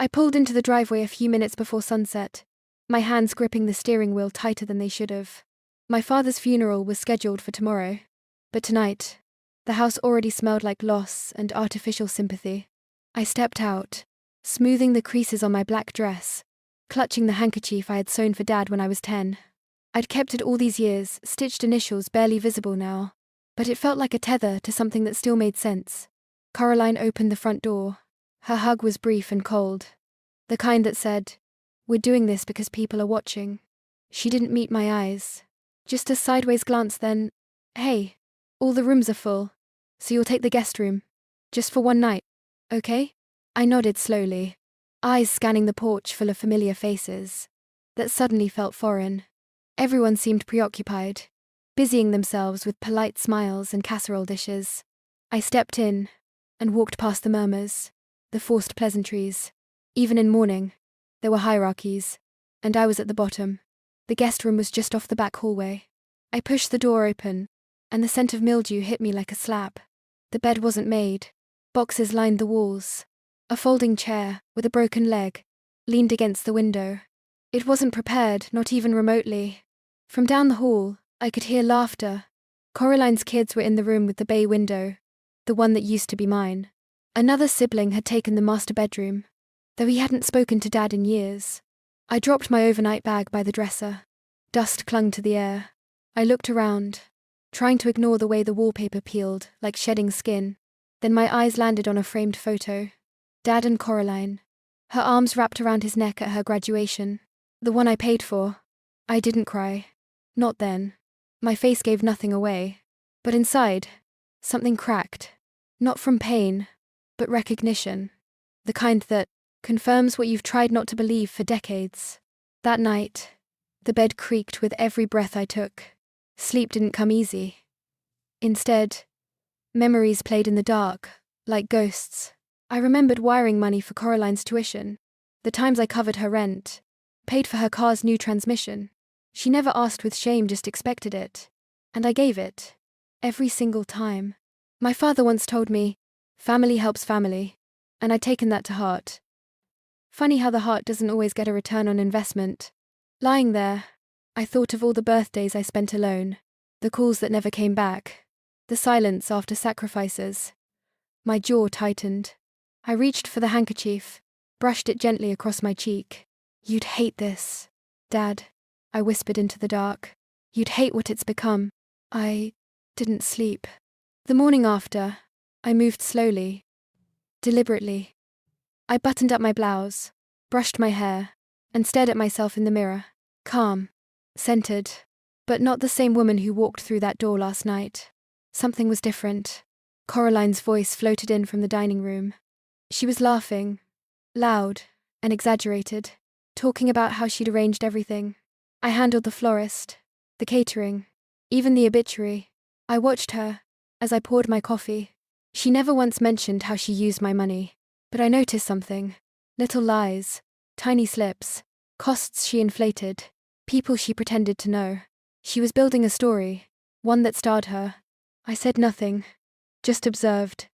I pulled into the driveway a few minutes before sunset, my hands gripping the steering wheel tighter than they should have. My father's funeral was scheduled for tomorrow, but tonight, the house already smelled like loss and artificial sympathy. I stepped out, smoothing the creases on my black dress, clutching the handkerchief I had sewn for Dad when I was 10. I'd kept it all these years, stitched initials barely visible now, but it felt like a tether to something that still made sense. Coraline opened the front door. Her hug was brief and cold, the kind that said, "We're doing this because people are watching." She didn't meet my eyes, just a sideways glance, then, "Hey, all the rooms are full, so you'll take the guest room, just for one night, okay?" I nodded slowly, eyes scanning the porch full of familiar faces that suddenly felt foreign. Everyone seemed preoccupied, busying themselves with polite smiles and casserole dishes. I stepped in and walked past the murmurs, the forced pleasantries. Even in mourning, there were hierarchies, and I was at the bottom. The guest room was just off the back hallway. I pushed the door open, and the scent of mildew hit me like a slap. The bed wasn't made. Boxes lined the walls. A folding chair, with a broken leg, leaned against the window. It wasn't prepared, not even remotely. From down the hall, I could hear laughter. Coraline's kids were in the room with the bay window, the one that used to be mine. Another sibling had taken the master bedroom, though he hadn't spoken to Dad in years. I dropped my overnight bag by the dresser. Dust clung to the air. I looked around, trying to ignore the way the wallpaper peeled, like shedding skin. Then my eyes landed on a framed photo. Dad and Coraline, her arms wrapped around his neck at her graduation. The one I paid for. I didn't cry. Not then. My face gave nothing away. But inside, something cracked. Not from pain, but recognition. The kind that confirms what you've tried not to believe for decades. That night, the bed creaked with every breath I took. Sleep didn't come easy. Instead, memories played in the dark, like ghosts. I remembered wiring money for Coraline's tuition, the times I covered her rent, paid for her car's new transmission. She never asked with shame, just expected it. And I gave it. Every single time. My father once told me, "Family helps family," and I'd taken that to heart. Funny how the heart doesn't always get a return on investment. Lying there, I thought of all the birthdays I spent alone, the calls that never came back, the silence after sacrifices. My jaw tightened. I reached for the handkerchief, brushed it gently across my cheek. "You'd hate this, Dad," I whispered into the dark. "You'd hate what it's become." I didn't sleep. The morning after, I moved slowly, deliberately. I buttoned up my blouse, brushed my hair, and stared at myself in the mirror. Calm, centered, but not the same woman who walked through that door last night. Something was different. Coraline's voice floated in from the dining room. She was laughing, loud and exaggerated, talking about how she'd arranged everything. I handled the florist, the catering, even the obituary. I watched her as I poured my coffee. She never once mentioned how she used my money. But I noticed something. Little lies, tiny slips, costs she inflated, people she pretended to know. She was building a story, one that starred her. I said nothing, just observed.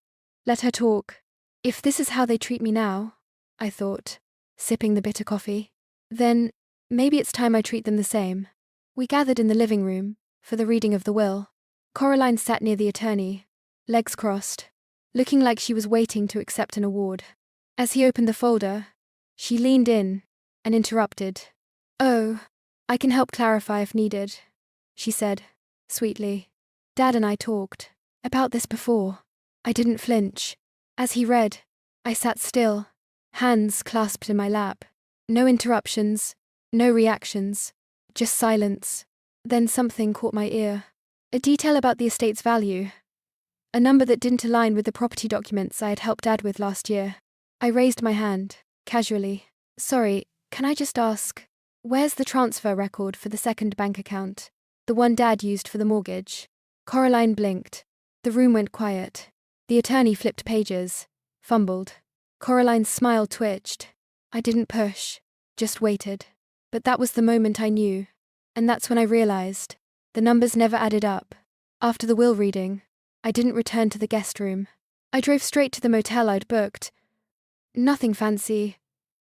Let her talk. If this is how they treat me now, I thought, sipping the bitter coffee, then maybe it's time I treat them the same. We gathered in the living room for the reading of the will. Coraline sat near the attorney, legs crossed, looking like she was waiting to accept an award. As he opened the folder, she leaned in and interrupted. "Oh, I can help clarify if needed," she said, sweetly. "Dad and I talked about this before." I didn't flinch. As he read, I sat still, hands clasped in my lap. No interruptions, no reactions, just silence. Then something caught my ear. A detail about the estate's value. A number that didn't align with the property documents I had helped Dad with last year. I raised my hand, casually. "Sorry, can I just ask, where's the transfer record for the second bank account? The one Dad used for the mortgage?" Coraline blinked. The room went quiet. The attorney flipped pages, fumbled. Coraline's smile twitched. I didn't push, just waited. But that was the moment I knew. And that's when I realized. The numbers never added up. After the will reading, I didn't return to the guest room. I drove straight to the motel I'd booked. Nothing fancy,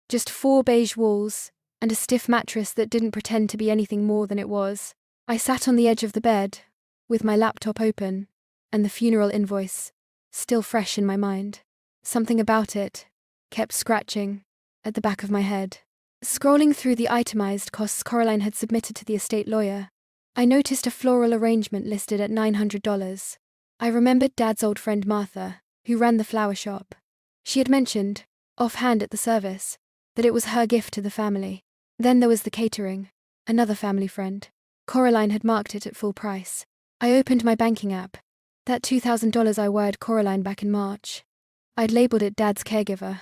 Just 4 beige walls, and a stiff mattress that didn't pretend to be anything more than it was. I sat on the edge of the bed, with my laptop open, and the funeral invoice, still fresh in my mind. Something about it kept scratching at the back of my head. Scrolling through the itemized costs Coraline had submitted to the estate lawyer, I noticed a floral arrangement listed at $900. I remembered Dad's old friend Martha, who ran the flower shop. She had mentioned, offhand at the service, that it was her gift to the family. Then there was the catering, another family friend. Coraline had marked it at full price. I opened my banking app. That $2,000 I wired Coraline back in March. I'd labeled it Dad's caregiver.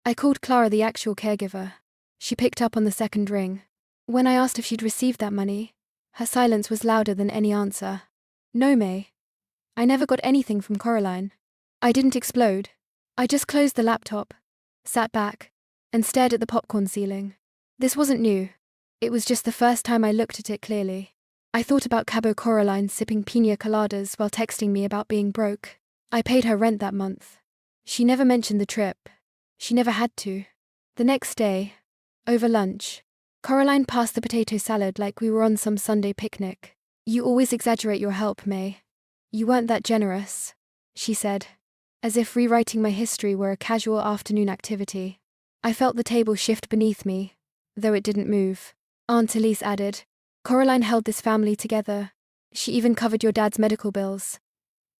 I called Clara the actual caregiver. She picked up on the second ring. When I asked if she'd received that money, her silence was louder than any answer. No, May. I never got anything from Coraline. I didn't explode. I just closed the laptop, sat back, and stared at the popcorn ceiling. This wasn't new. It was just the first time I looked at it clearly. I thought about Cabo Coraline sipping piña coladas while texting me about being broke. I paid her rent that month. She never mentioned the trip. She never had to. The next day, over lunch, Coraline passed the potato salad like we were on some Sunday picnic. You always exaggerate your help, May. You weren't that generous, she said, as if rewriting my history were a casual afternoon activity. I felt the table shift beneath me, though it didn't move. Aunt Elise added, Coraline held this family together. She even covered your dad's medical bills.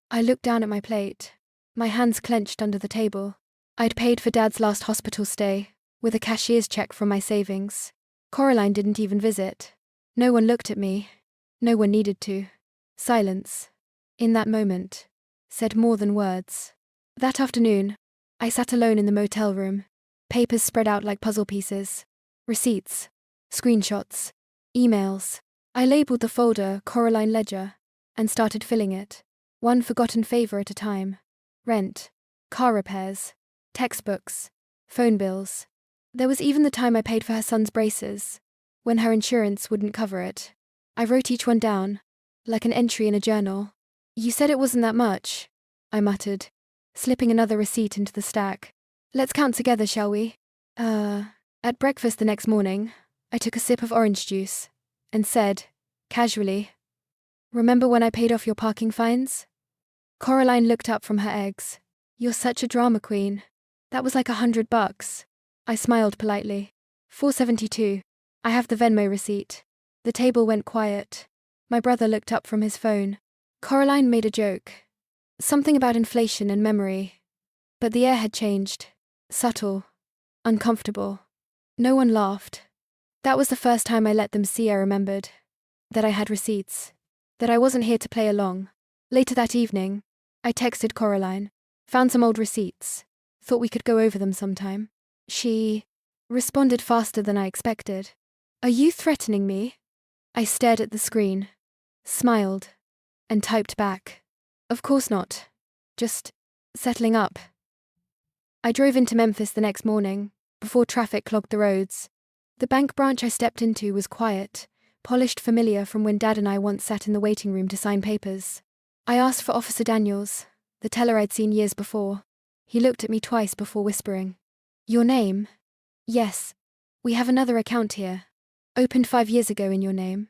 I looked down at my plate, my hands clenched under the table. I'd paid for Dad's last hospital stay, with a cashier's check from my savings. Coraline didn't even visit. No one looked at me. No one needed to. Silence, in that moment, said more than words. That afternoon, I sat alone in the motel room, papers spread out like puzzle pieces. Receipts, screenshots, emails. I labeled the folder Coraline Ledger and started filling it, one forgotten favor at a time. Rent, car repairs, textbooks, phone bills. There was even the time I paid for her son's braces, when her insurance wouldn't cover it. I wrote each one down, like an entry in a journal. You said it wasn't that much, I muttered, slipping another receipt into the stack. Let's count together, shall we? At breakfast the next morning, I took a sip of orange juice and said, casually, remember when I paid off your parking fines? Coraline looked up from her eggs. You're such a drama queen. That was like $100. I smiled politely. $4.72. I have the Venmo receipt. The table went quiet. My brother looked up from his phone. Coraline made a joke. Something about inflation and memory. But the air had changed. Subtle. Uncomfortable. No one laughed. That was the first time I let them see I remembered. That I had receipts. That I wasn't here to play along. Later that evening, I texted Coraline. Found some old receipts. Thought we could go over them sometime. She responded faster than I expected. Are you threatening me? I stared at the screen, smiled, and typed back. Of course not. Just settling up. I drove into Memphis the next morning, before traffic clogged the roads. The bank branch I stepped into was quiet, polished familiar from when Dad and I once sat in the waiting room to sign papers. I asked for Officer Daniels, the teller I'd seen years before. He looked at me twice before whispering. Your name? Yes. We have another account here. Opened 5 years ago in your name.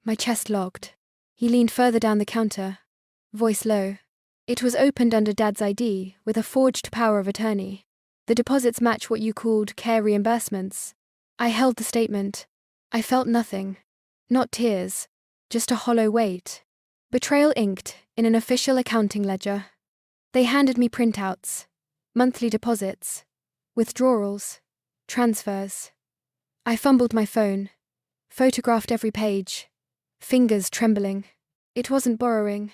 My chest locked. He leaned further down the counter, voice low. It was opened under Dad's ID, with a forged power of attorney. The deposits match what you called care reimbursements. I held the statement. I felt nothing. Not tears. Just a hollow weight. Betrayal inked, in an official accounting ledger. They handed me printouts. Monthly deposits. Withdrawals. Transfers. I fumbled my phone. Photographed every page. Fingers trembling. It wasn't borrowing.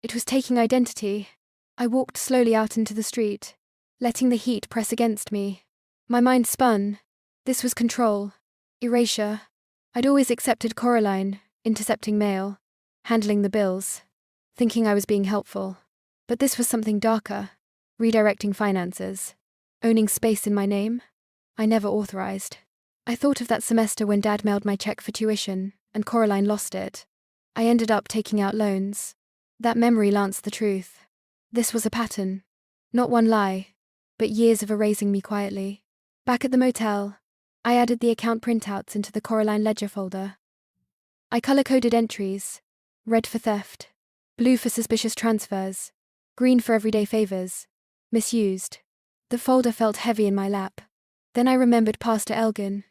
It was taking identity. I walked slowly out into the street, letting the heat press against me. My mind spun. This was control. Erasure. I'd always accepted Coraline, intercepting mail, handling the bills, thinking I was being helpful. But this was something darker. Redirecting finances. Owning space in my name. I never authorized. I thought of that semester when Dad mailed my check for tuition, and Coraline lost it. I ended up taking out loans. That memory lanced the truth. This was a pattern. Not one lie, but years of erasing me quietly. Back at the motel, I added the account printouts into the Coraline Ledger folder. I color-coded entries: red for theft, blue for suspicious transfers, green for everyday favors, misused. The folder felt heavy in my lap. Then I remembered Pastor Elgin.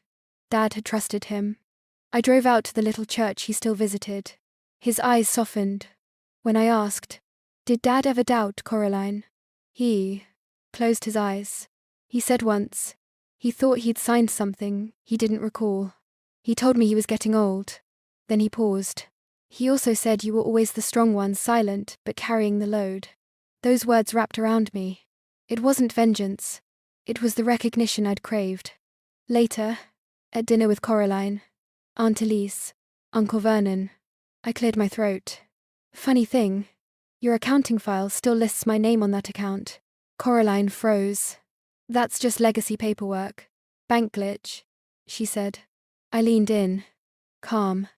Dad had trusted him. I drove out to the little church he still visited. His eyes softened. When I asked, "Did Dad ever doubt Coraline?" He closed his eyes. He said once, he thought he'd signed something he didn't recall. He told me he was getting old. Then he paused. He also said you were always the strong one, silent, but carrying the load. Those words wrapped around me. It wasn't vengeance. It was the recognition I'd craved. Later, at dinner with Coraline, Aunt Elise, Uncle Vernon, I cleared my throat. Funny thing, your accounting file still lists my name on that account. Coraline froze. That's just legacy paperwork. Bank glitch, she said. I leaned in, calm.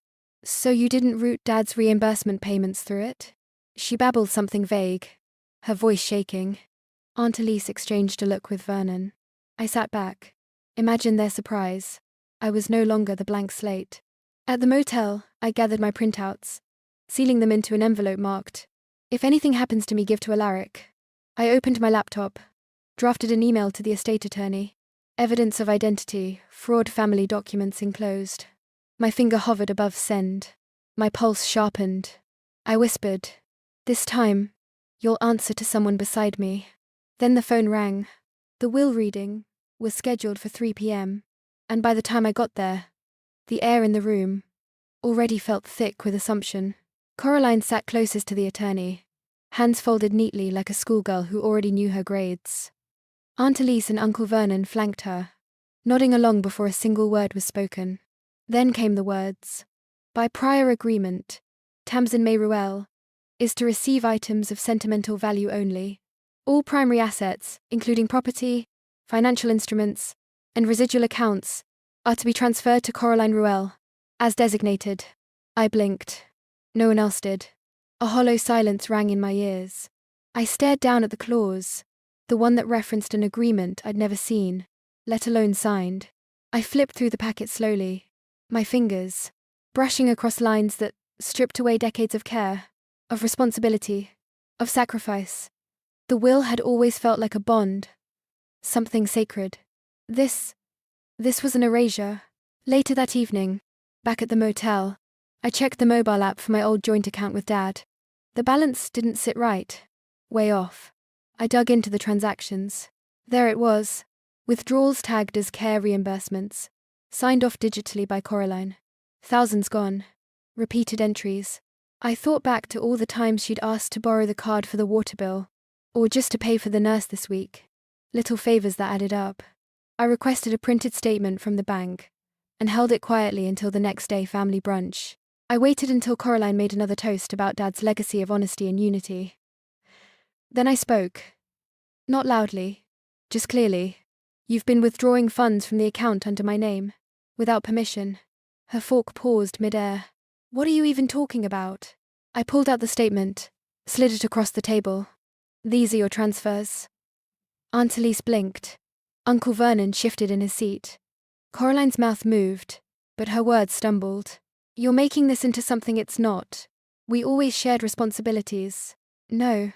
So you didn't route Dad's reimbursement payments through it? She babbled something vague, her voice shaking. Aunt Elise exchanged a look with Vernon. I sat back. Imagine their surprise. I was no longer the blank slate. At the motel, I gathered my printouts, sealing them into an envelope marked, "If anything happens to me, give to Alaric." I opened my laptop, drafted an email to the estate attorney. Evidence of identity, fraud family documents enclosed. My finger hovered above send. My pulse sharpened. I whispered, "This time, you'll answer to someone beside me." Then the phone rang. The will reading was scheduled for 3 p.m., and by the time I got there, the air in the room already felt thick with assumption. Coraline sat closest to the attorney, hands folded neatly like a schoolgirl who already knew her grades. Aunt Elise and Uncle Vernon flanked her, nodding along before a single word was spoken. Then came the words. By prior agreement, Tamsin May Ruel is to receive items of sentimental value only. All primary assets, including property, financial instruments, and residual accounts, are to be transferred to Coraline Ruel, as designated. I blinked. No one else did. A hollow silence rang in my ears. I stared down at the clause, the one that referenced an agreement I'd never seen, let alone signed. I flipped through the packet slowly, my fingers brushing across lines that stripped away decades of care, of responsibility, of sacrifice. The will had always felt like a bond, something sacred. This was an erasure. Later that evening, back at the motel, I checked the mobile app for my old joint account with Dad. The balance didn't sit right. Way off. I dug into the transactions. There it was. Withdrawals tagged as care reimbursements. Signed off digitally by Coraline. Thousands gone. Repeated entries. I thought back to all the times she'd asked to borrow the card for the water bill, or just to pay for the nurse this week. Little favors that added up. I requested a printed statement from the bank, and held it quietly until the next day family brunch. I waited until Coraline made another toast about Dad's legacy of honesty and unity. Then I spoke. Not loudly, just clearly. You've been withdrawing funds from the account under my name, without permission. Her fork paused mid-air. What are you even talking about? I pulled out the statement, slid it across the table. These are your transfers. Aunt Elise blinked. Uncle Vernon shifted in his seat. Coraline's mouth moved, but her words stumbled. You're making this into something it's not. We always shared responsibilities. No,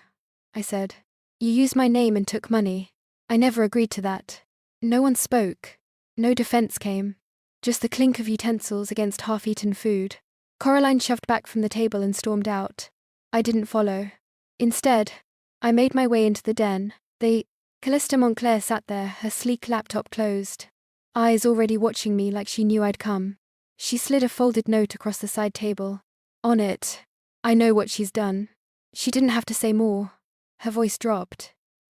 I said. You used my name and took money. I never agreed to that. No one spoke. No defense came. Just the clink of utensils against half-eaten food. Coraline shoved back from the table and stormed out. I didn't follow. Instead, I made my way into the den. Callista Montclair sat there, her sleek laptop closed, eyes already watching me like she knew I'd come. She slid a folded note across the side table. On it, I know what she's done. She didn't have to say more. Her voice dropped.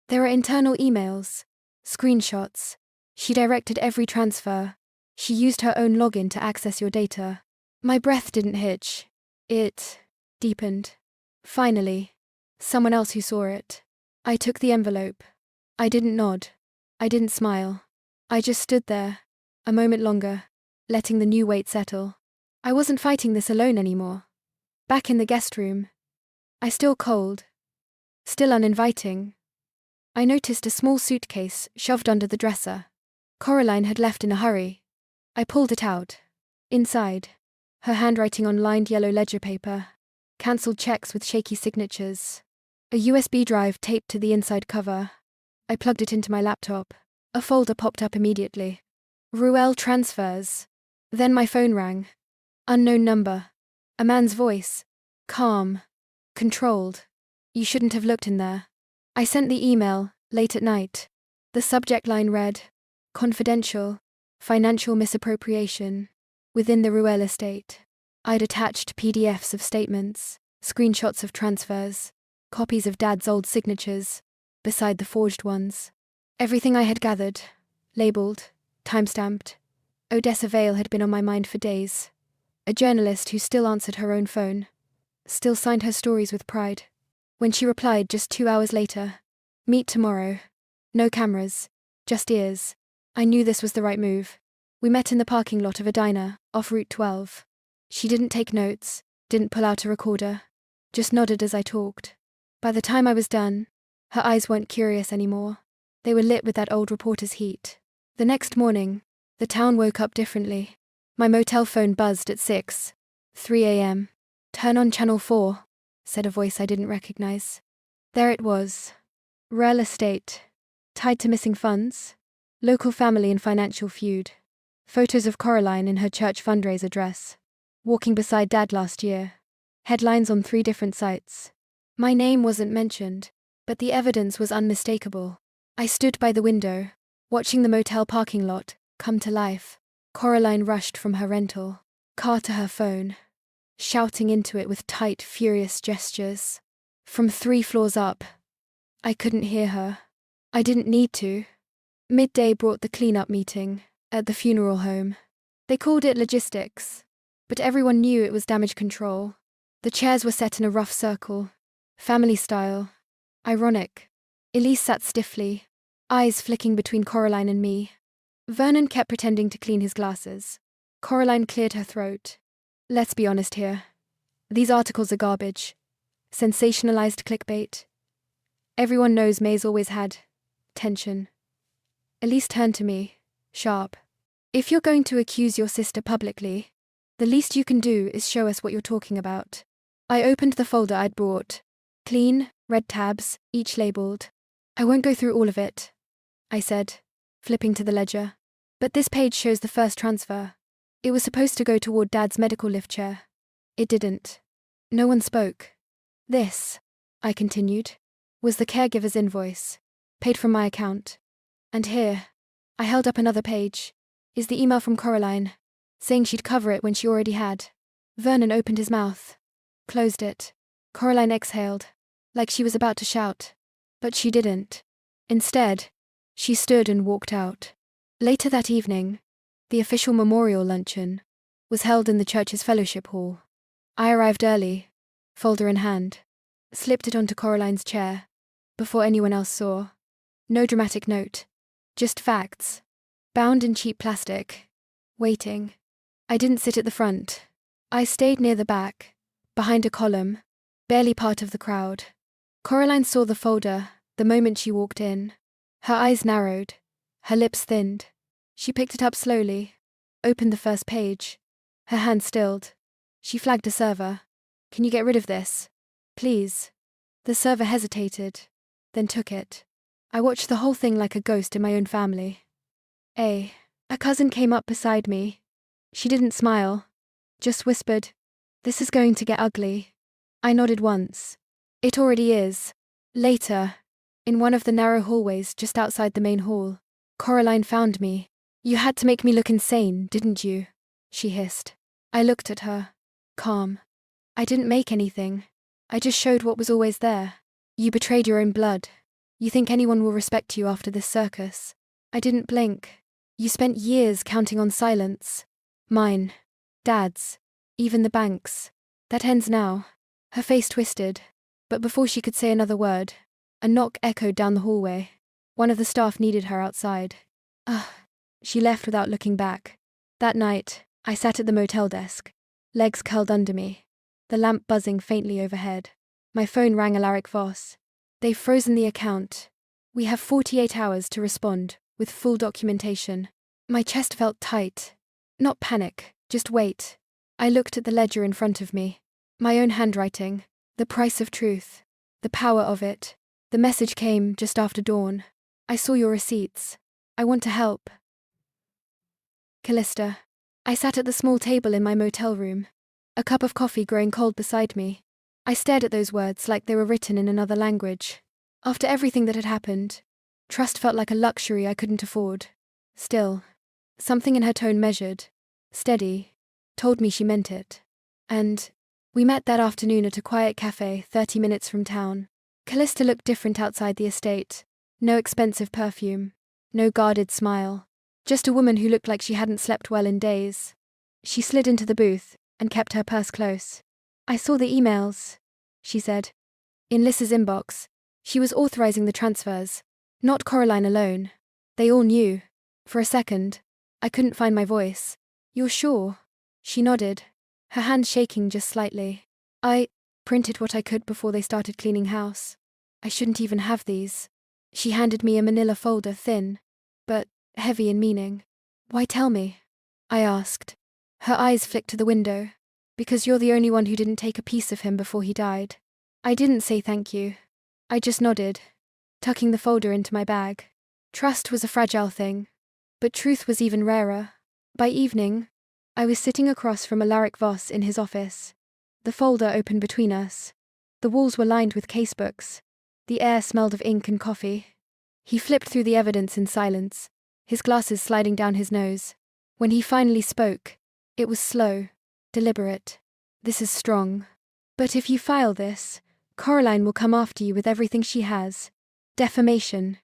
There are internal emails, screenshots. She directed every transfer. She used her own login to access your data. My breath didn't hitch. It deepened. Finally, someone else who saw it. I took the envelope. I didn't nod. I didn't smile. I just stood there, a moment longer, letting the new weight settle. I wasn't fighting this alone anymore. Back in the guest room, I still cold, still uninviting. I noticed a small suitcase shoved under the dresser. Coraline had left in a hurry, I pulled it out. Inside, her handwriting on lined yellow ledger paper. Cancelled checks with shaky signatures. A USB drive taped to the inside cover. I plugged it into my laptop. A folder popped up immediately. Ruel transfers. Then my phone rang. Unknown number. A man's voice. Calm. Controlled. You shouldn't have looked in there. I sent the email, late at night. The subject line read, confidential, financial misappropriation, within the Ruel estate. I'd attached PDFs of statements, screenshots of transfers, copies of Dad's old signatures, beside the forged ones. Everything I had gathered, labelled, time-stamped. Odessa Vale had been on my mind for days. A journalist who still answered her own phone. Still signed her stories with pride. When she replied just 2 hours later, meet tomorrow. No cameras, just ears. I knew this was the right move. We met in the parking lot of a diner, off Route 12. She didn't take notes, didn't pull out a recorder, just nodded as I talked. By the time I was done, her eyes weren't curious anymore. They were lit with that old reporter's heat. The next morning, the town woke up differently. My motel phone buzzed at 3 a.m. Turn on Channel 4, said a voice I didn't recognize. There it was. Real estate. Tied to missing funds. Local family and financial feud. Photos of Coraline in her church fundraiser dress. Walking beside Dad last year. Headlines on 3 different sites. My name wasn't mentioned, but the evidence was unmistakable. I stood by the window, watching the motel parking lot come to life. Coraline rushed from her rental car to her phone, shouting into it with tight, furious gestures. From 3 floors up. I couldn't hear her. I didn't need to. Midday brought the cleanup meeting at the funeral home. They called it logistics, but everyone knew it was damage control. The chairs were set in a rough circle, family style. Ironic. Elise sat stiffly, eyes flicking between Coraline and me. Vernon kept pretending to clean his glasses. Coraline cleared her throat. Let's be honest here. These articles are garbage. Sensationalized clickbait. Everyone knows May's always had tension. Elise turned to me, sharp. If you're going to accuse your sister publicly, the least you can do is show us what you're talking about. I opened the folder I'd brought. Clean, red tabs, each labelled. I won't go through all of it, I said, flipping to the ledger. But this page shows the first transfer. It was supposed to go toward Dad's medical lift chair. It didn't. No one spoke. This, I continued, was the caregiver's invoice, paid from my account. And here, I held up another page, is the email from Coraline, saying she'd cover it when she already had. Vernon opened his mouth, closed it. Coraline exhaled, like she was about to shout. But she didn't. Instead, she stood and walked out. Later that evening, the official memorial luncheon was held in the church's fellowship hall. I arrived early, folder in hand, slipped it onto Coraline's chair, before anyone else saw. No dramatic note, just facts, bound in cheap plastic, waiting. I didn't sit at the front. I stayed near the back, behind a column, barely part of the crowd. Coraline saw the folder the moment she walked in. Her eyes narrowed, her lips thinned. She picked it up slowly, opened the first page. Her hand stilled. She flagged a server. Can you get rid of this? Please. The server hesitated, then took it. I watched the whole thing like a ghost in my own family. A cousin came up beside me. She didn't smile, just whispered, "This is going to get ugly." I nodded once. It already is. Later, in one of the narrow hallways just outside the main hall, Coraline found me. "You had to make me look insane, didn't you?" she hissed. I looked at her, calm. "I didn't make anything. I just showed what was always there. You betrayed your own blood. You think anyone will respect you after this circus?" I didn't blink. "You spent years counting on silence. Mine, Dad's, even the bank's. That ends now." Her face twisted, but before she could say another word, a knock echoed down the hallway. One of the staff needed her outside. Ugh. She left without looking back. That night, I sat at the motel desk, legs curled under me, the lamp buzzing faintly overhead. My phone rang Alaric Voss. "They've frozen the account. We have 48 hours to respond, with full documentation." My chest felt tight. Not panic, just wait. I looked at the ledger in front of me. My own handwriting. The price of truth. The power of it. The message came just after dawn. I saw your receipts. I want to help. Callista. I sat at the small table in my motel room. A cup of coffee growing cold beside me. I stared at those words like they were written in another language. After everything that had happened, trust felt like a luxury I couldn't afford. Still, something in her tone measured, steady, told me she meant it. And we met that afternoon at a quiet cafe 30 minutes from town. Callista looked different outside the estate. No expensive perfume. No guarded smile. Just a woman who looked like she hadn't slept well in days. She slid into the booth and kept her purse close. I saw the emails, she said. In Lys's inbox. She was authorizing the transfers. Not Coraline alone. They all knew. For a second, I couldn't find my voice. You're sure? She nodded, her hand shaking just slightly. I printed what I could before they started cleaning house. I shouldn't even have these. She handed me a manila folder, thin, but heavy in meaning. Why tell me? I asked. Her eyes flicked to the window. Because you're the only one who didn't take a piece of him before he died. I didn't say thank you. I just nodded, tucking the folder into my bag. Trust was a fragile thing, but truth was even rarer. By evening, I was sitting across from Alaric Voss in his office. The folder open between us. The walls were lined with casebooks. The air smelled of ink and coffee. He flipped through the evidence in silence, his glasses sliding down his nose. When he finally spoke, it was slow, deliberate. This is strong. But if you file this, Coraline will come after you with everything she has. Defamation.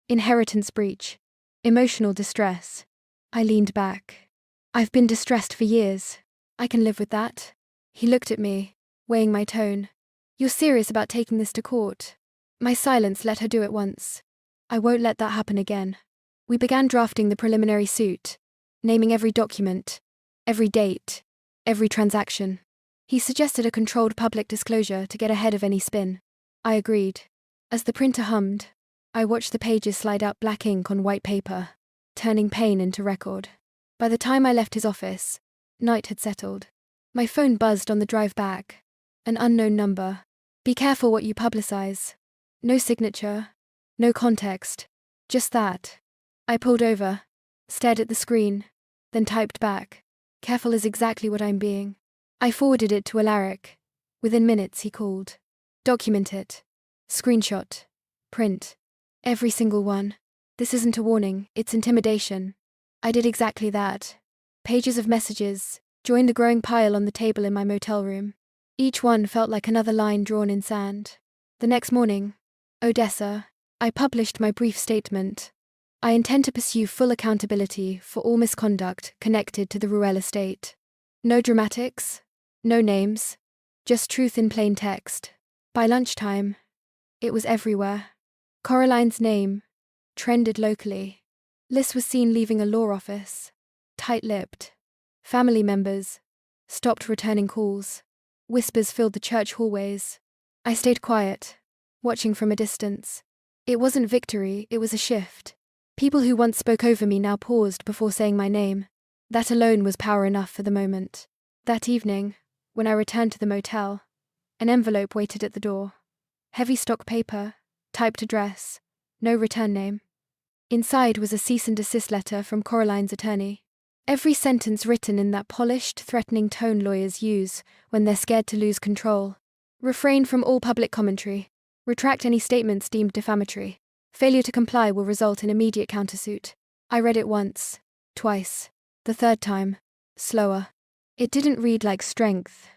Inheritance breach. Emotional distress. I leaned back. I've been distressed for years. I can live with that. He looked at me, weighing my tone. You're serious about taking this to court? My silence let her do it once. I won't let that happen again. We began drafting the preliminary suit, naming every document, every date, every transaction. He suggested a controlled public disclosure to get ahead of any spin. I agreed. As the printer hummed, I watched the pages slide out black ink on white paper, turning pain into record. By the time I left his office, night had settled. My phone buzzed on the drive back. An unknown number. Be careful what you publicize. No signature, no context, just that. I pulled over, stared at the screen, then typed back. Careful is exactly what I'm being. I forwarded it to Alaric. Within minutes he called. Document it. Screenshot. Print. Every single one. This isn't a warning, it's intimidation. I did exactly that. Pages of messages joined the growing pile on the table in my motel room. Each one felt like another line drawn in sand. The next morning, Odessa, I published my brief statement. I intend to pursue full accountability for all misconduct connected to the Ruel estate. No dramatics, no names, just truth in plain text. By lunchtime, it was everywhere. Coraline's name trended locally. Lys was seen leaving a law office, tight-lipped. Family members stopped returning calls. Whispers filled the church hallways. I stayed quiet, watching from a distance. It wasn't victory, it was a shift. People who once spoke over me now paused before saying my name. That alone was power enough for the moment. That evening, when I returned to the motel, an envelope waited at the door. Heavy stock paper, typed address, no return name. Inside was a cease and desist letter from Coraline's attorney. Every sentence written in that polished, threatening tone lawyers use when they're scared to lose control. Refrain from all public commentary. Retract any statements deemed defamatory. Failure to comply will result in immediate countersuit. I read it once, twice. The third time, slower. It didn't read like strength.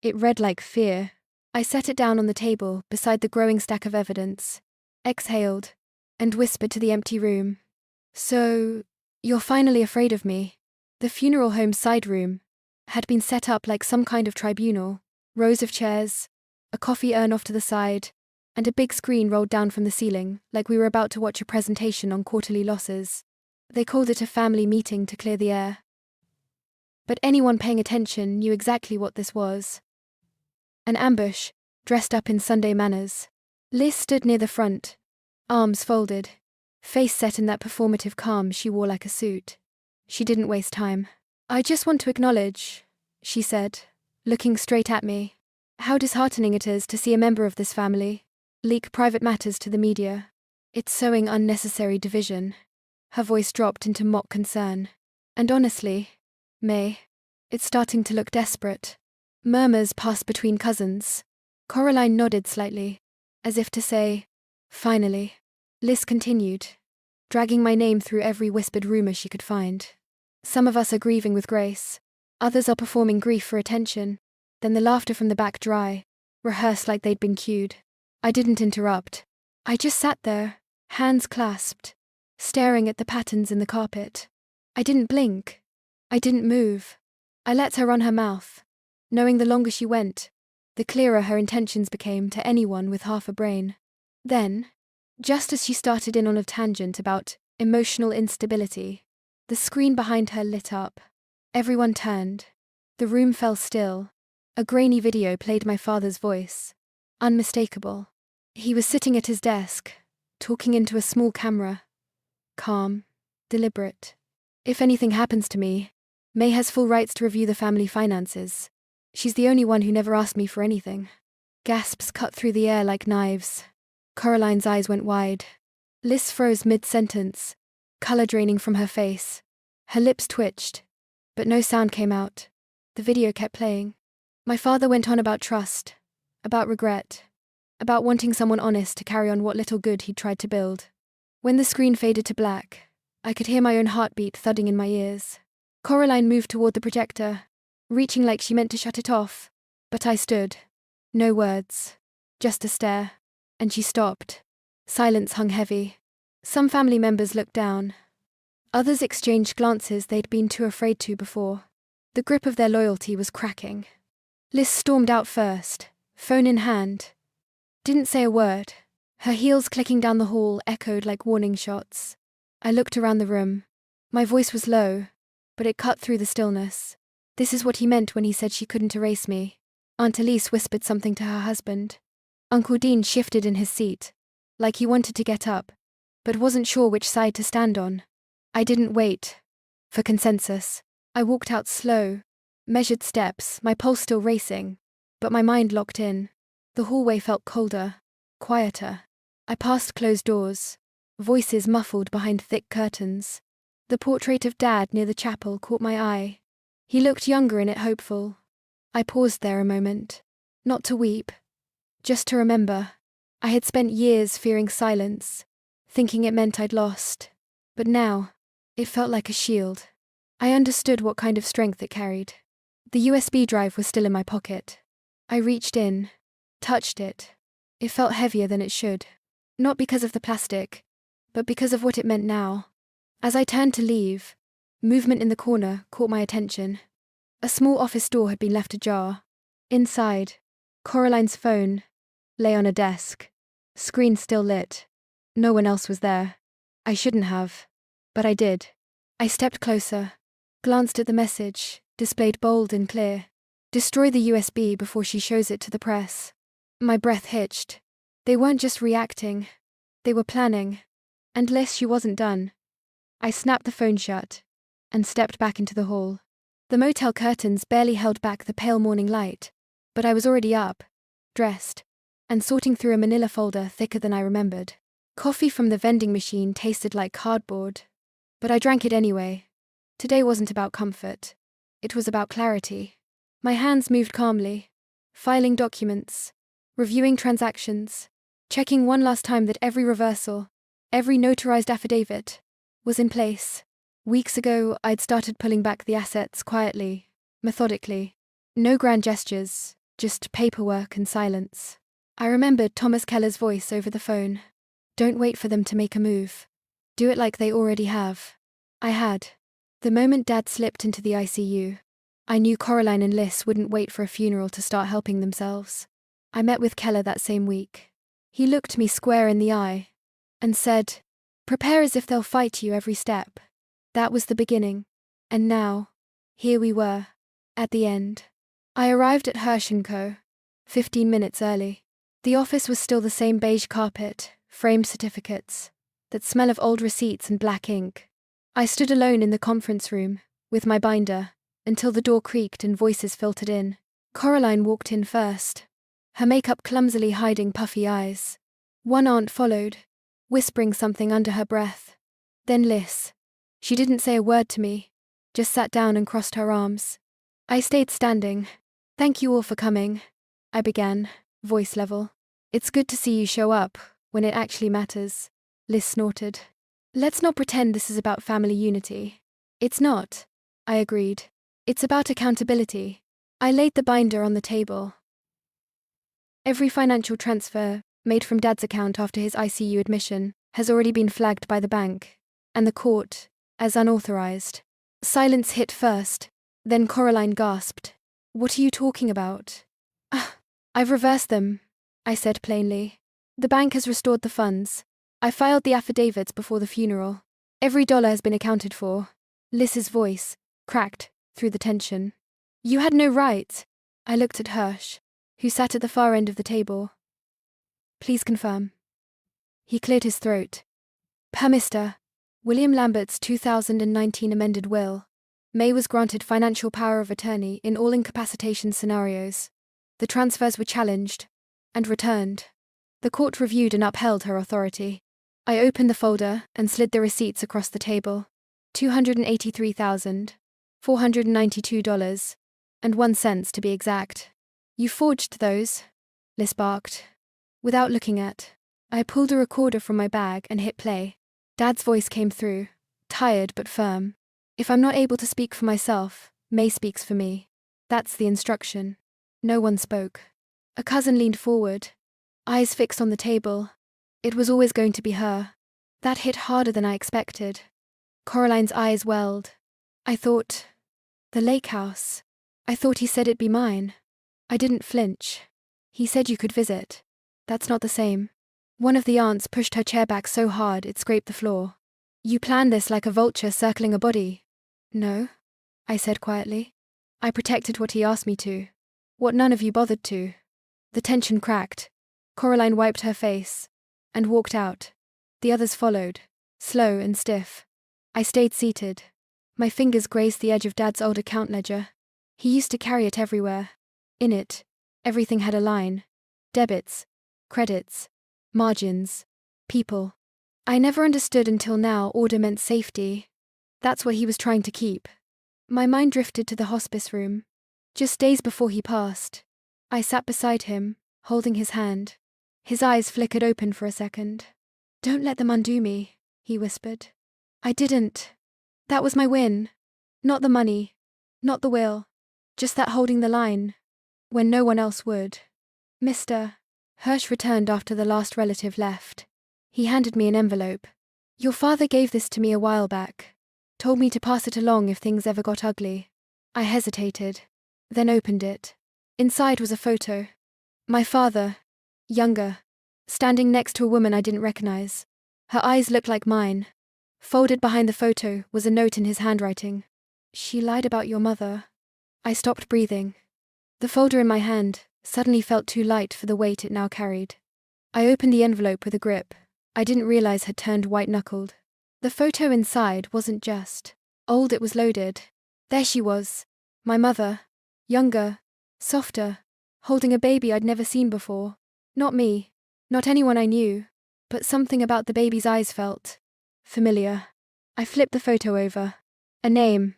It read like fear. I set it down on the table beside the growing stack of evidence, exhaled, and whispered to the empty room. So, you're finally afraid of me. The funeral home's side room had been set up like some kind of tribunal. Rows of chairs, a coffee urn off to the side, and a big screen rolled down from the ceiling like we were about to watch a presentation on quarterly losses. They called it a family meeting to clear the air. But anyone paying attention knew exactly what this was. An ambush, dressed up in Sunday manners. Lys stood near the front, arms folded, face set in that performative calm she wore like a suit. She didn't waste time. I just want to acknowledge, she said, looking straight at me, how disheartening it is to see a member of this family leak private matters to the media. It's sowing unnecessary division. Her voice dropped into mock concern. And honestly, May, it's starting to look desperate. Murmurs passed between cousins. Coraline nodded slightly, as if to say, finally. Liz continued, dragging my name through every whispered rumor she could find. Some of us are grieving with grace. Others are performing grief for attention. Then the laughter from the back dry, rehearsed like they'd been cued. I didn't interrupt. I just sat there, hands clasped, staring at the patterns in the carpet. I didn't blink. I didn't move. I let her run her mouth, knowing the longer she went, the clearer her intentions became to anyone with half a brain. Then, just as she started in on a tangent about emotional instability, the screen behind her lit up. Everyone turned. The room fell still. A grainy video played my father's voice. Unmistakable. He was sitting at his desk, talking into a small camera. Calm. Deliberate. If anything happens to me, May has full rights to review the family finances. She's the only one who never asked me for anything. Gasps cut through the air like knives. Coraline's eyes went wide. Liz froze mid-sentence, color draining from her face. Her lips twitched, but no sound came out. The video kept playing. My father went on about trust, about regret, about wanting someone honest to carry on what little good he'd tried to build. When the screen faded to black, I could hear my own heartbeat thudding in my ears. Coraline moved toward the projector, reaching like she meant to shut it off, but I stood. No words, just a stare. And she stopped. Silence hung heavy. Some family members looked down. Others exchanged glances they'd been too afraid to before. The grip of their loyalty was cracking. Liz stormed out first, phone in hand. Didn't say a word. Her heels clicking down the hall echoed like warning shots. I looked around the room. My voice was low, but it cut through the stillness. This is what he meant when he said she couldn't erase me. Aunt Elise whispered something to her husband. Uncle Dean shifted in his seat, like he wanted to get up, but wasn't sure which side to stand on. I didn't wait for consensus. I walked out slow, measured steps, my pulse still racing, but my mind locked in. The hallway felt colder, quieter. I passed closed doors, voices muffled behind thick curtains. The portrait of Dad near the chapel caught my eye. He looked younger in it, hopeful. I paused there a moment, not to weep, just to remember. I had spent years fearing silence, thinking it meant I'd lost. But now, it felt like a shield. I understood what kind of strength it carried. The USB drive was still in my pocket. I reached in, touched it. It felt heavier than it should. Not because of the plastic, but because of what it meant now. As I turned to leave, movement in the corner caught my attention. A small office door had been left ajar. Inside, Coraline's phone lay on a desk, screen still lit. No one else was there. I shouldn't have, but I did. I stepped closer, glanced at the message, displayed bold and clear. Destroy the USB before she shows it to the press. My breath hitched. They weren't just reacting. They were planning. And lest she wasn't done. I snapped the phone shut and stepped back into the hall. The motel curtains barely held back the pale morning light, but I was already up, dressed, and sorting through a manila folder thicker than I remembered. Coffee from the vending machine tasted like cardboard, but I drank it anyway. Today wasn't about comfort. It was about clarity. My hands moved calmly, filing documents, reviewing transactions, checking one last time that every reversal, every notarized affidavit, was in place. Weeks ago, I'd started pulling back the assets quietly, methodically. No grand gestures, just paperwork and silence. I remembered Thomas Keller's voice over the phone. Don't wait for them to make a move. Do it like they already have. I had. The moment Dad slipped into the ICU, I knew Coraline and Liz wouldn't wait for a funeral to start helping themselves. I met with Keller that same week. He looked me square in the eye and said, "Prepare as if they'll fight you every step." That was the beginning. And now, here we were, at the end. I arrived at Hirsch & Co. 15 minutes early. The office was still the same beige carpet, framed certificates, that smell of old receipts and black ink. I stood alone in the conference room, with my binder, until the door creaked and voices filtered in. Coraline walked in first, her makeup clumsily hiding puffy eyes. One aunt followed, whispering something under her breath. Then Liz. She didn't say a word to me, just sat down and crossed her arms. I stayed standing. "Thank you all for coming," I began, voice level. "It's good to see you show up, when it actually matters," Liz snorted. "Let's not pretend this is about family unity." "It's not," I agreed. "It's about accountability." I laid the binder on the table. Every financial transfer, made from Dad's account after his ICU admission, has already been flagged by the bank, and the court, as unauthorized. Silence hit first, then Coraline gasped. "What are you talking about?" "I've reversed them," I said plainly. "The bank has restored the funds. I filed the affidavits before the funeral. Every dollar has been accounted for." Liz's voice cracked through the tension. "You had no right." I looked at Hirsch, who sat at the far end of the table. "Please confirm." He cleared his throat. "Per Mr. William Lambert's 2019 amended will, May was granted financial power of attorney in all incapacitation scenarios. The transfers were challenged and returned. The court reviewed and upheld her authority." I opened the folder and slid the receipts across the table. $283,492.01 to be exact. "You forged those?" Liz barked. Without looking at, I pulled a recorder from my bag and hit play. Dad's voice came through, tired but firm. "If I'm not able to speak for myself, May speaks for me. That's the instruction." No one spoke. A cousin leaned forward, eyes fixed on the table. It was always going to be her. That hit harder than I expected. Coraline's eyes welled. I thought, "The lake house." I thought he said it'd be mine. I didn't flinch. "He said you could visit." "That's not the same." One of the aunts pushed her chair back so hard it scraped the floor. "You planned this like a vulture circling a body." "No," I said quietly. "I protected what he asked me to. What none of you bothered to." The tension cracked. Coraline wiped her face and walked out. The others followed, slow and stiff. I stayed seated. My fingers grazed the edge of Dad's old account ledger. He used to carry it everywhere. In it, everything had a line. Debits, credits, margins, people. I never understood until now order meant safety. That's what he was trying to keep. My mind drifted to the hospice room. Just days before he passed, I sat beside him, holding his hand. His eyes flickered open for a second. "Don't let them undo me," he whispered. "I didn't. That was my win. Not the money, not the will, just that holding the line, when no one else would." "Mr." Hirsch returned after the last relative left. He handed me an envelope. "Your father gave this to me a while back. Told me to pass it along if things ever got ugly." I hesitated, then opened it. Inside was a photo. My father, younger, standing next to a woman I didn't recognize. Her eyes looked like mine. Folded behind the photo was a note in his handwriting. "She lied about your mother." I stopped breathing. The folder in my hand suddenly felt too light for the weight it now carried. I opened the envelope with a grip I didn't realize had turned white-knuckled. The photo inside wasn't just old, it was loaded. There she was, my mother, younger, softer, holding a baby I'd never seen before. Not me, not anyone I knew, but something about the baby's eyes felt familiar. I flipped the photo over. A name,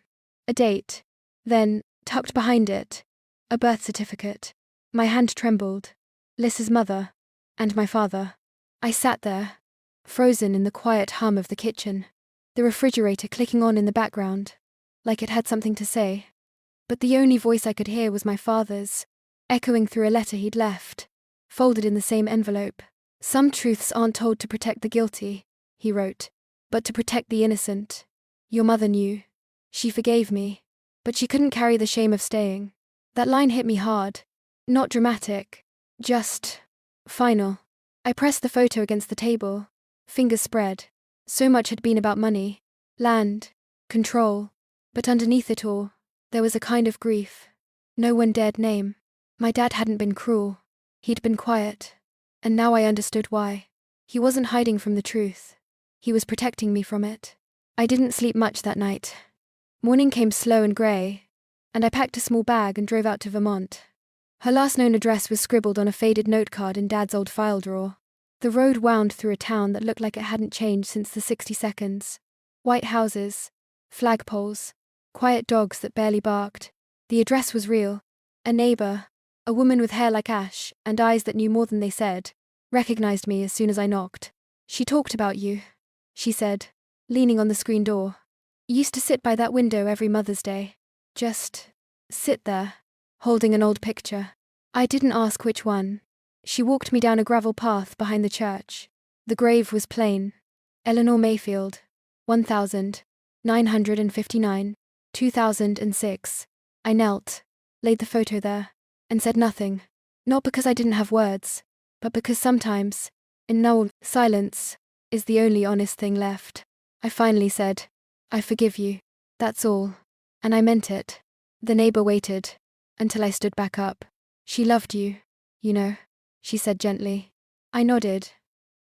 a date, then, tucked behind it, a birth certificate. My hand trembled. Liz's mother, and my father. I sat there, frozen in the quiet hum of the kitchen, the refrigerator clicking on in the background, like it had something to say. But the only voice I could hear was my father's, echoing through a letter he'd left, folded in the same envelope. "Some truths aren't told to protect the guilty," he wrote, "but to protect the innocent. Your mother knew. She forgave me, but she couldn't carry the shame of staying." That line hit me hard. Not dramatic, just final. I pressed the photo against the table, fingers spread. So much had been about money, land, control, but underneath it all, there was a kind of grief no one dared name. My dad hadn't been cruel. He'd been quiet. And now I understood why. He wasn't hiding from the truth. He was protecting me from it. I didn't sleep much that night. Morning came slow and grey. and I packed a small bag and drove out to Vermont. Her last known address was scribbled on a faded note card in Dad's old file drawer. The road wound through a town that looked like it hadn't changed since the 60 seconds. White houses, flagpoles, quiet dogs that barely barked. The address was real. A neighbor, a woman with hair like ash and eyes that knew more than they said, recognized me as soon as I knocked. "She talked about you," she said, leaning on the screen door. "You used to sit by that window every Mother's Day. Just sit there, holding an old picture." I didn't ask which one. She walked me down a gravel path behind the church. The grave was plain. Eleanor Mayfield, 1959, 2006. I knelt, laid the photo there, and said nothing. Not because I didn't have words, but because sometimes, in no silence, is the only honest thing left. I finally said, "I forgive you. That's all." And I meant it. The neighbor waited until I stood back up. "She loved you, you know," she said gently. I nodded,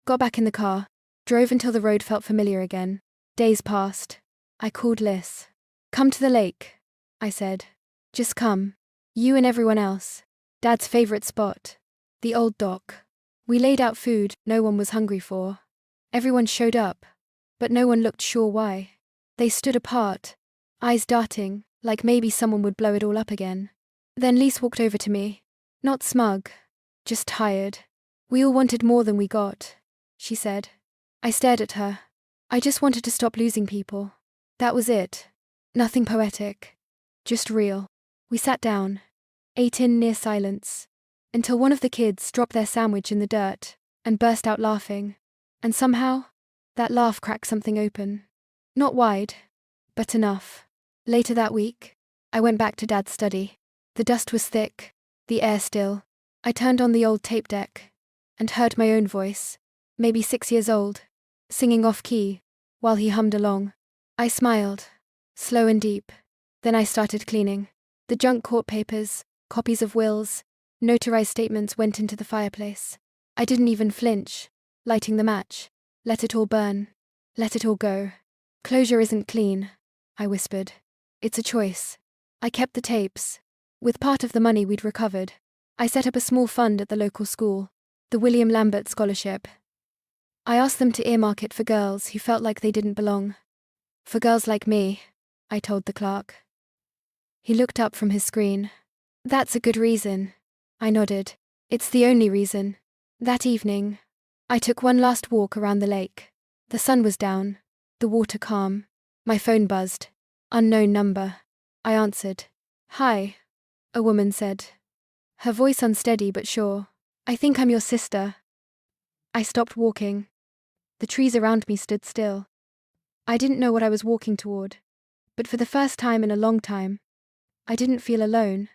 got back in the car, drove until the road felt familiar again. Days passed. I called Liz. "Come to the lake," I said. "Just come. You and everyone else. Dad's favorite spot. The old dock." We laid out food no one was hungry for. Everyone showed up, but no one looked sure why. They stood apart, eyes darting, like maybe someone would blow it all up again. Then Lise walked over to me. Not smug, just tired. "We all wanted more than we got," she said. I stared at her. I just wanted to stop losing people. That was it. Nothing poetic. Just real. We sat down, ate in near silence, until one of the kids dropped their sandwich in the dirt and burst out laughing. And somehow, that laugh cracked something open. Not wide, but enough. Later that week, I went back to Dad's study. The dust was thick, the air still. I turned on the old tape deck and heard my own voice, maybe 6 years old, singing off-key while he hummed along. I smiled, slow and deep. Then I started cleaning. The junk court papers, copies of wills, notarized statements went into the fireplace. I didn't even flinch, lighting the match. Let it all burn. Let it all go. "Closure isn't clean," I whispered. "It's a choice." I kept the tapes. With part of the money we'd recovered, I set up a small fund at the local school, the William Lambert Scholarship. I asked them to earmark it for girls who felt like they didn't belong. "For girls like me," I told the clerk. He looked up from his screen. "That's a good reason." I nodded. "It's the only reason." That evening, I took one last walk around the lake. The sun was down, the water calm. My phone buzzed. Unknown number. I answered. "Hi," a woman said. Her voice unsteady but sure. "I think I'm your sister." I stopped walking. The trees around me stood still. I didn't know what I was walking toward, but for the first time in a long time, I didn't feel alone.